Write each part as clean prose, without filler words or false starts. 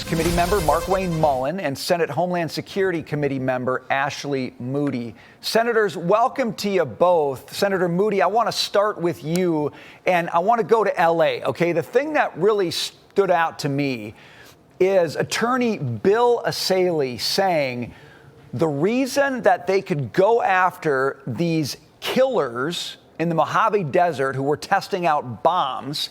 Committee member Markwayne Mullin and Senate Homeland Security Committee member Ashley Moody. Senators, welcome to you both. Senator Moody, I want to start with you, and I want to go to L.A., okay? The thing that really stood out to me is Attorney Bill Asaley saying the reason that they could go after these killers in the Mojave Desert who were testing out bombs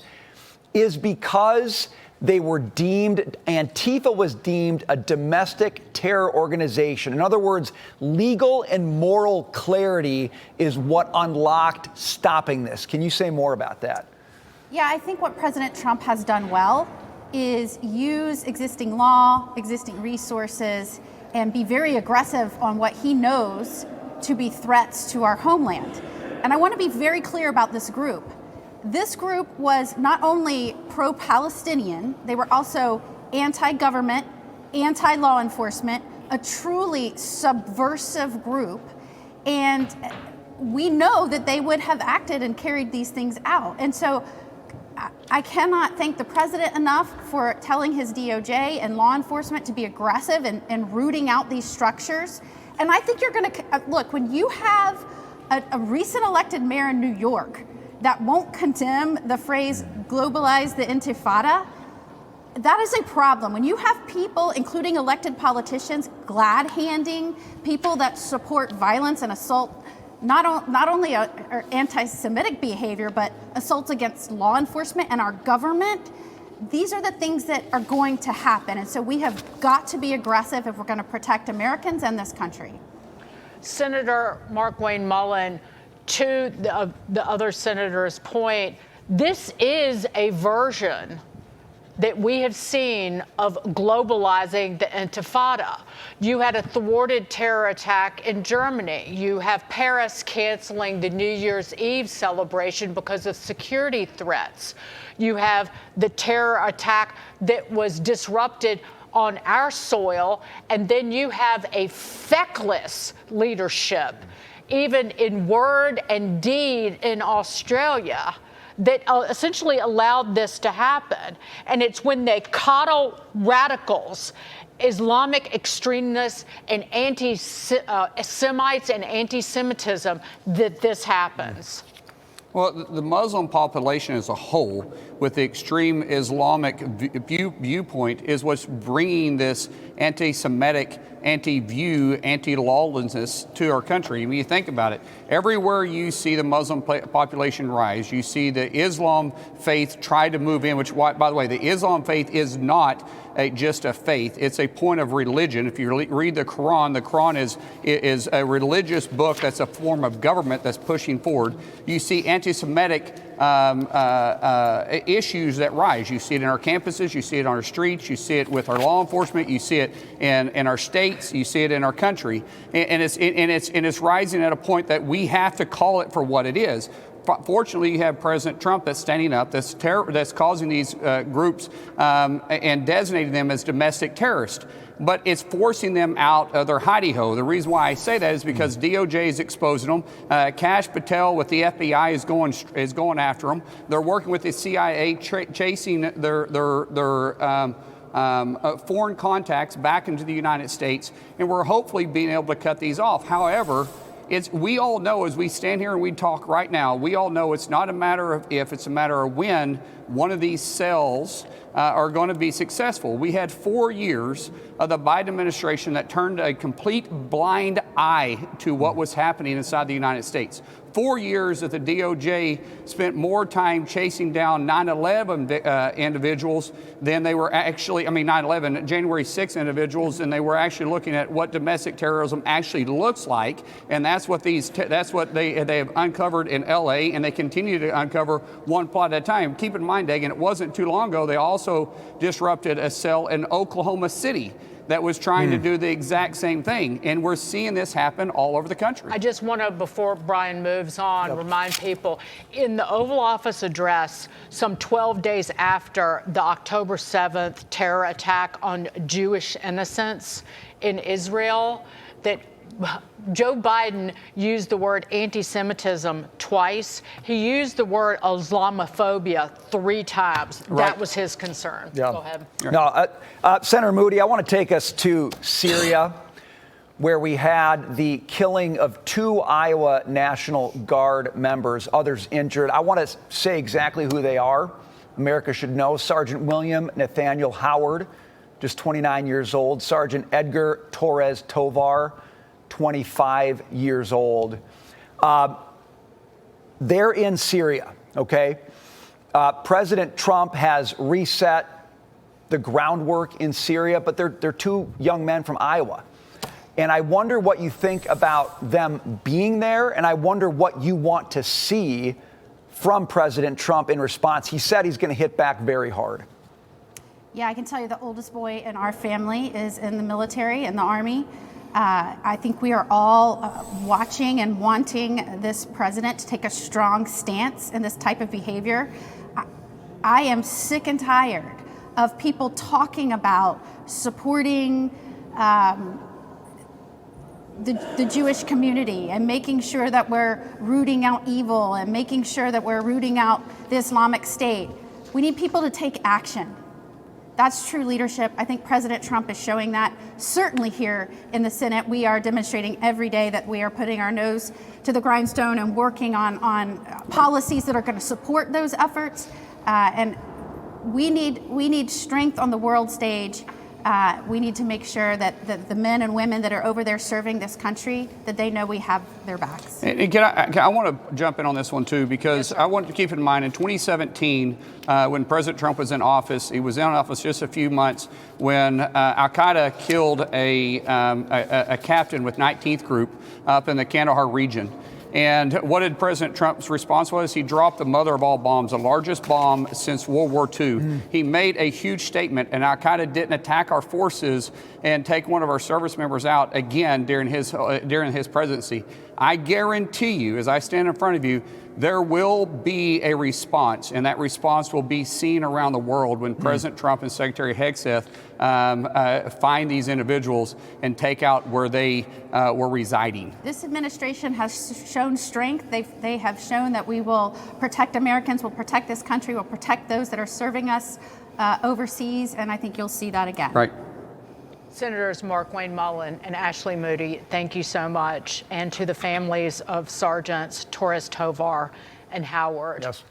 is because they were deemed, Antifa was deemed a domestic terror organization. In other words, legal and moral clarity is what unlocked stopping this. Can you say more about that? Yeah, I think what President Trump has done well is use existing law, existing resources, and be very aggressive on what he knows to be threats to our homeland. And I want to be very clear about this group. This group was not only pro-Palestinian, they were also anti-government, anti-law enforcement, a truly subversive group. And we know that they would have acted and carried these things out. And so I cannot thank the president enough for telling his DOJ and law enforcement to be aggressive and rooting out these structures. And I think you're going to, look, when you have a recent elected mayor in New York that won't condemn the phrase globalize the intifada, that is a problem. When you have people, including elected politicians, glad-handing people that support violence and assault, not only anti-Semitic behavior, but assaults against law enforcement and our government, these are the things that are going to happen. And so we have got to be aggressive if we're going to protect Americans and this country. Senator Markwayne Mullin, to the other senator's point, this is a version that we have seen of globalizing the Intifada. You had a thwarted terror attack in Germany. You have Paris canceling the New Year's Eve celebration because of security threats. You have the terror attack that was disrupted on our soil, and then you have a feckless leadership, even in word and deed in Australia, that essentially allowed this to happen. And it's when they coddle radicals, Islamic extremists, and anti-Semites and anti-Semitism that this happens. Well, the Muslim population as a whole, with the extreme Islamic viewpoint, is what's bringing this anti-Semitic, anti-view, anti-lawlessness to our country. I mean, you think about it. Everywhere you see the Muslim population rise, you see the Islam faith try to move in, which, by the way, the Islam faith is not just a faith. It's a point of religion. If you read the Quran is a religious book that's a form of government that's pushing forward. You see anti-Semitic issues that rise. You see it in our campuses, you see it on our streets, you see it with our law enforcement, you see it in our states, you see it in our country, and it's rising at a point that we have to call it for what it is. Fortunately, you have President Trump that's standing up, that's causing these groups and designating them as domestic terrorists. But it's forcing them out of their hidey-ho. The reason why I say that is because DOJ is exposing them. Kash Patel with the FBI is going after them. They're working with the CIA, chasing their foreign contacts back into the United States, and we're hopefully being able to cut these off. However, we all know, as we stand here and we talk right now, we all know it's not a matter of if, it's a matter of when one of these cells are going to be successful. We had 4 years of the Biden administration that turned a complete blind eye to what was happening inside the United States. 4 years that the DOJ spent more time chasing down 9/11 individuals than they were actually, 9/11, January 6 individuals, and they were actually looking at what domestic terrorism actually looks like. And that's what they have uncovered in LA, and they continue to uncover one plot at a time. Keep in mind, Dagan, it wasn't too long ago, they also disrupted a cell in Oklahoma City that was trying to do the exact same thing. And we're seeing this happen all over the country. I just want to, before Brian moves on, remind people, in the Oval Office address, some 12 days after the October 7th terror attack on Jewish innocents in Israel, that Joe Biden used the word anti-Semitism twice. He used the word Islamophobia 3 times. Right. That was his concern. Yeah. Go ahead. No, Senator Moody, I want to take us to Syria, where we had the killing of 2 Iowa National Guard members, others injured. I want to say exactly who they are. America should know. Sergeant William Nathaniel Howard, just 29 years old. Sergeant Edgar Torres Tovar, 25 years old. They're in Syria, okay? President Trump has reset the groundwork in Syria, but they're 2 young men from Iowa. And I wonder what you think about them being there, and I wonder what you want to see from President Trump in response. He said he's going to hit back very hard. Yeah, I can tell you the oldest boy in our family is in the military, in the Army. I think we are all watching and wanting this president to take a strong stance in this type of behavior. I am sick and tired of people talking about supporting the Jewish community and making sure that we're rooting out evil and making sure that we're rooting out the Islamic State. We need people to take action. That's true leadership. I think President Trump is showing that. Certainly here in the Senate, we are demonstrating every day that we are putting our nose to the grindstone and working on policies that are going to support those efforts. And we need strength on the world stage. We need to make sure that the men and women that are over there serving this country, that they know we have their backs. And I want to jump in on this one too, because I want to keep in mind in 2017, when President Trump was in office, he was in office just a few months when Al-Qaeda killed a captain with 19th Group up in the Kandahar region. And what did President Trump's response was? He dropped the mother of all bombs, the largest bomb since World War II. He made a huge statement, and Al-Qaeda didn't attack our forces and take one of our service members out again during his presidency. I guarantee you, as I stand in front of you, there will be a response, and that response will be seen around the world when President Trump and Secretary Hegseth find these individuals and take out where they were residing. This administration has shown strength. They have shown that we will protect Americans, will protect this country, will protect those that are serving us overseas, and I think you'll see that again. Right. Senators Markwayne Mullin and Ashley Moody, thank you so much. And to the families of Sergeants Torres Tovar and Howard, Yes.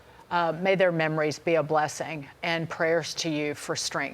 May their memories be a blessing, and prayers to you for strength.